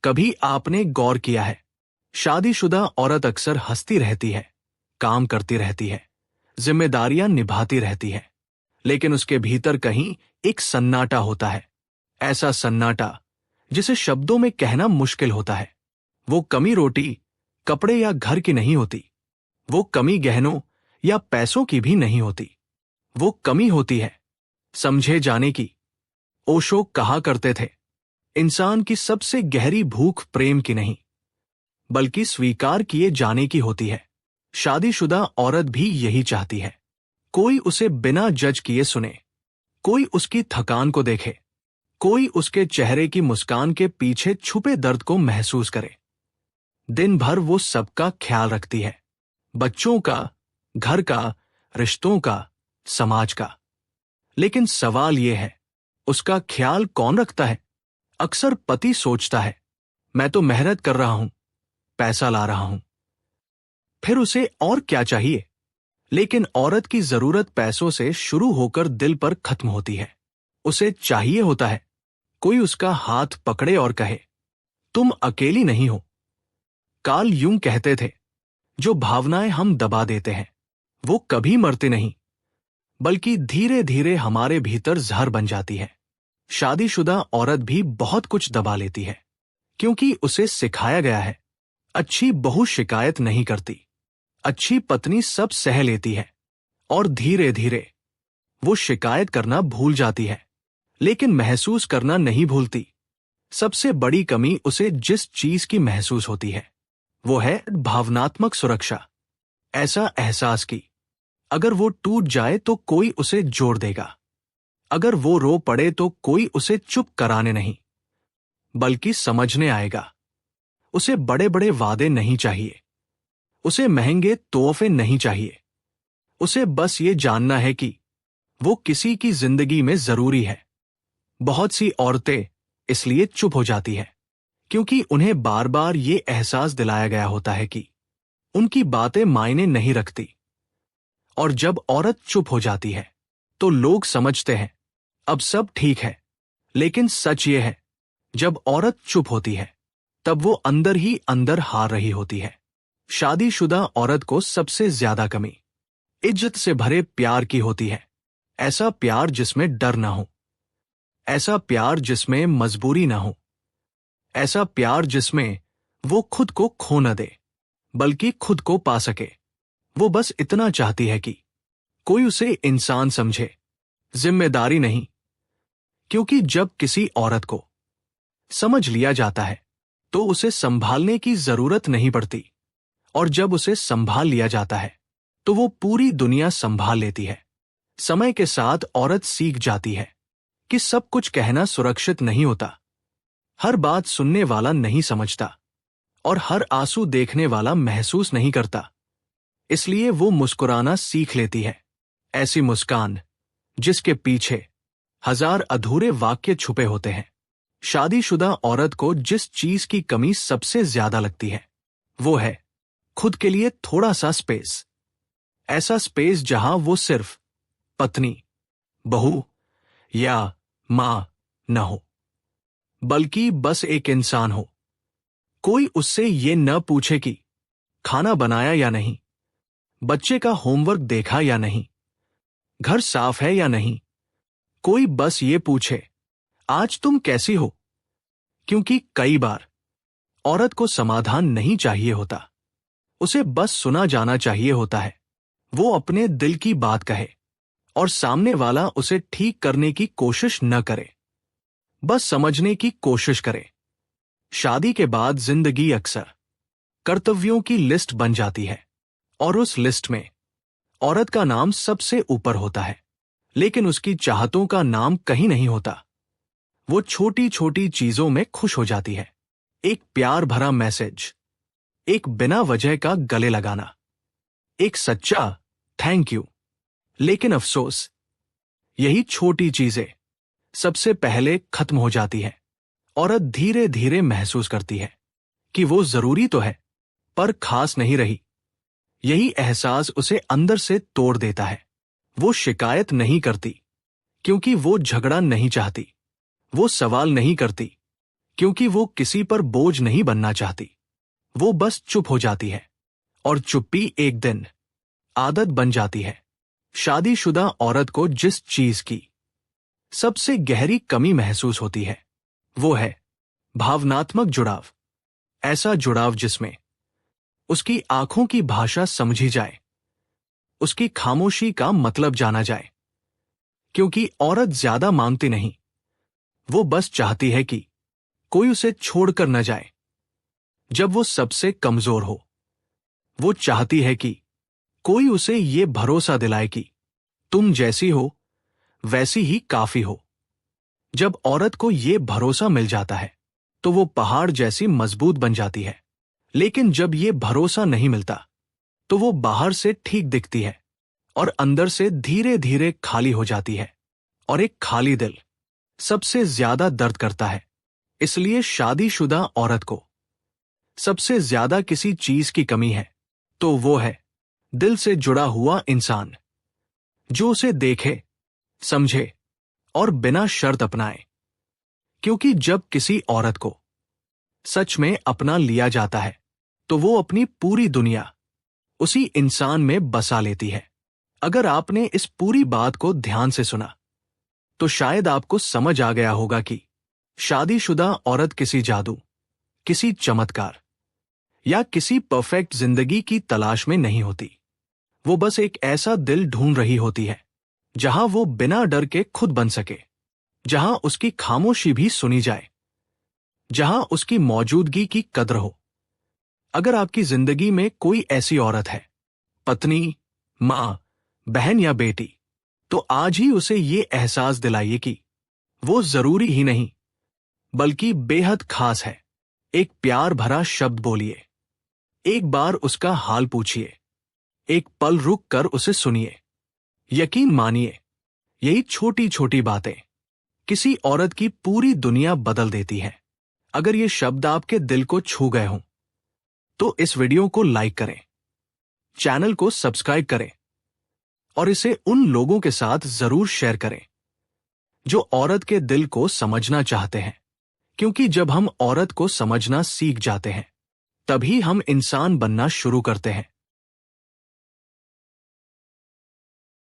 कभी आपने गौर किया है, शादीशुदा औरत अक्सर हंसती रहती है, काम करती रहती है, जिम्मेदारियां निभाती रहती है, लेकिन उसके भीतर कहीं एक सन्नाटा होता है। ऐसा सन्नाटा जिसे शब्दों में कहना मुश्किल होता है। वो कमी रोटी, कपड़े या घर की नहीं होती। वो कमी गहनों या पैसों की भी नहीं होती। वो कमी होती है समझे जाने की। ओशो कहा करते थे, इंसान की सबसे गहरी भूख प्रेम की नहीं, बल्कि स्वीकार किए जाने की होती है। शादीशुदा औरत भी यही चाहती है। कोई उसे बिना जज किए सुने, कोई उसकी थकान को देखे, कोई उसके चेहरे की मुस्कान के पीछे छुपे दर्द को महसूस करे। दिन भर वो सबका ख्याल रखती है, बच्चों का, घर का, रिश्तों का, समाज का। लेकिन सवाल ये है, उसका ख्याल कौन रखता है? अक्सर पति सोचता है, मैं तो मेहनत कर रहा हूं, पैसा ला रहा हूं, फिर उसे और क्या चाहिए? लेकिन औरत की जरूरत पैसों से शुरू होकर दिल पर खत्म होती है। उसे चाहिए होता है कोई उसका हाथ पकड़े और कहे, तुम अकेली नहीं हो। कार्ल यूंग कहते थे, जो भावनाएं हम दबा देते हैं वो कभी मरती नहीं, बल्कि धीरे धीरे हमारे भीतर जहर बन जाती है। शादीशुदा औरत भी बहुत कुछ दबा लेती है, क्योंकि उसे सिखाया गया है, अच्छी बहू शिकायत नहीं करती, अच्छी पत्नी सब सह लेती है। और धीरे धीरे वो शिकायत करना भूल जाती है, लेकिन महसूस करना नहीं भूलती। सबसे बड़ी कमी उसे जिस चीज की महसूस होती है वो है भावनात्मक सुरक्षा। ऐसा एहसास कि अगर वो टूट जाए तो कोई उसे जोड़ देगा, अगर वो रो पड़े तो कोई उसे चुप कराने नहीं, बल्कि समझने आएगा। उसे बड़े बड़े वादे नहीं चाहिए, उसे महंगे तोहफे नहीं चाहिए। उसे बस ये जानना है कि वो किसी की जिंदगी में जरूरी है। बहुत सी औरतें इसलिए चुप हो जाती हैं, क्योंकि उन्हें बार बार ये एहसास दिलाया गया होता है कि उनकी बातें मायने नहीं रखती। और जब औरत चुप हो जाती है तो लोग समझते हैं अब सब ठीक है। लेकिन सच ये है, जब औरत चुप होती है तब वो अंदर ही अंदर हार रही होती है। शादीशुदा औरत को सबसे ज्यादा कमी इज्जत से भरे प्यार की होती है। ऐसा प्यार जिसमें डर ना हो, ऐसा प्यार जिसमें मजबूरी ना हो, ऐसा प्यार जिसमें वो खुद को खो न दे, बल्कि खुद को पा सके। वो बस इतना चाहती है कि कोई उसे इंसान समझे, जिम्मेदारी नहीं। क्योंकि जब किसी औरत को समझ लिया जाता है तो उसे संभालने की जरूरत नहीं पड़ती, और जब उसे संभाल लिया जाता है तो वो पूरी दुनिया संभाल लेती है। समय के साथ औरत सीख जाती है कि सब कुछ कहना सुरक्षित नहीं होता, हर बात सुनने वाला नहीं समझता, और हर आंसू देखने वाला महसूस नहीं करता। इसलिए वो मुस्कुराना सीख लेती है, ऐसी मुस्कान जिसके पीछे हजार अधूरे वाक्य छुपे होते हैं। शादीशुदा औरत को जिस चीज की कमी सबसे ज्यादा लगती है वो है खुद के लिए थोड़ा सा स्पेस। ऐसा स्पेस जहां वो सिर्फ पत्नी, बहू या मां न हो, बल्कि बस एक इंसान हो। कोई उससे ये न पूछे कि खाना बनाया या नहीं, बच्चे का होमवर्क देखा या नहीं, घर साफ है या नहीं। कोई बस ये पूछे, आज तुम कैसी हो? क्योंकि कई बार औरत को समाधान नहीं चाहिए होता, उसे बस सुना जाना चाहिए होता है। वो अपने दिल की बात कहे और सामने वाला उसे ठीक करने की कोशिश न करे, बस समझने की कोशिश करे। शादी के बाद जिंदगी अक्सर कर्तव्यों की लिस्ट बन जाती है, और उस लिस्ट में औरत का नाम सबसे ऊपर होता है, लेकिन उसकी चाहतों का नाम कहीं नहीं होता। वो छोटी छोटी चीजों में खुश हो जाती है, एक प्यार भरा मैसेज, एक बिना वजह का गले लगाना, एक सच्चा थैंक यू। लेकिन अफसोस, यही छोटी चीजें सबसे पहले खत्म हो जाती है। औरत धीरे धीरे महसूस करती है कि वो जरूरी तो है, पर खास नहीं रही। यही एहसास उसे अंदर से तोड़ देता है। वो शिकायत नहीं करती क्योंकि वो झगड़ा नहीं चाहती, वो सवाल नहीं करती क्योंकि वो किसी पर बोझ नहीं बनना चाहती। वो बस चुप हो जाती है और चुप्पी एक दिन आदत बन जाती है। शादीशुदा औरत को जिस चीज की सबसे गहरी कमी महसूस होती है वो है भावनात्मक जुड़ाव। ऐसा जुड़ाव जिसमें उसकी आंखों की भाषा समझी जाए, उसकी खामोशी का मतलब जाना जाए। क्योंकि औरत ज्यादा मांगती नहीं, वो बस चाहती है कि कोई उसे छोड़कर न जाए जब वो सबसे कमजोर हो। वो चाहती है कि कोई उसे ये भरोसा दिलाए कि तुम जैसी हो वैसी ही काफी हो। जब औरत को ये भरोसा मिल जाता है तो वो पहाड़ जैसी मजबूत बन जाती है। लेकिन जब ये भरोसा नहीं मिलता तो वो बाहर से ठीक दिखती है और अंदर से धीरे धीरे खाली हो जाती है। और एक खाली दिल सबसे ज्यादा दर्द करता है। इसलिए शादीशुदा औरत को सबसे ज्यादा किसी चीज की कमी है तो वो है दिल से जुड़ा हुआ इंसान, जो उसे देखे, समझे और बिना शर्त अपनाए। क्योंकि जब किसी औरत को सच में अपना लिया जाता है तो वो अपनी पूरी दुनिया उसी इंसान में बसा लेती है। अगर आपने इस पूरी बात को ध्यान से सुना तो शायद आपको समझ आ गया होगा कि शादीशुदा औरत किसी जादू, किसी चमत्कार या किसी परफेक्ट जिंदगी की तलाश में नहीं होती। वो बस एक ऐसा दिल ढूंढ रही होती है जहां वो बिना डर के खुद बन सके, जहां उसकी खामोशी भी सुनी जाए, जहां उसकी मौजूदगी की कद्र हो। अगर आपकी जिंदगी में कोई ऐसी औरत है, पत्नी, मां, बहन या बेटी, तो आज ही उसे ये एहसास दिलाइए कि वो जरूरी ही नहीं बल्कि बेहद खास है। एक प्यार भरा शब्द बोलिए, एक बार उसका हाल पूछिए, एक पल रुक कर उसे सुनिए। यकीन मानिए, यही छोटी छोटी बातें किसी औरत की पूरी दुनिया बदल देती हैं। अगर ये शब्द आपके दिल को छू गए हों तो इस वीडियो को लाइक करें, चैनल को सब्सक्राइब करें और इसे उन लोगों के साथ जरूर शेयर करें जो औरत के दिल को समझना चाहते हैं। क्योंकि जब हम औरत को समझना सीख जाते हैं तभी हम इंसान बनना शुरू करते हैं।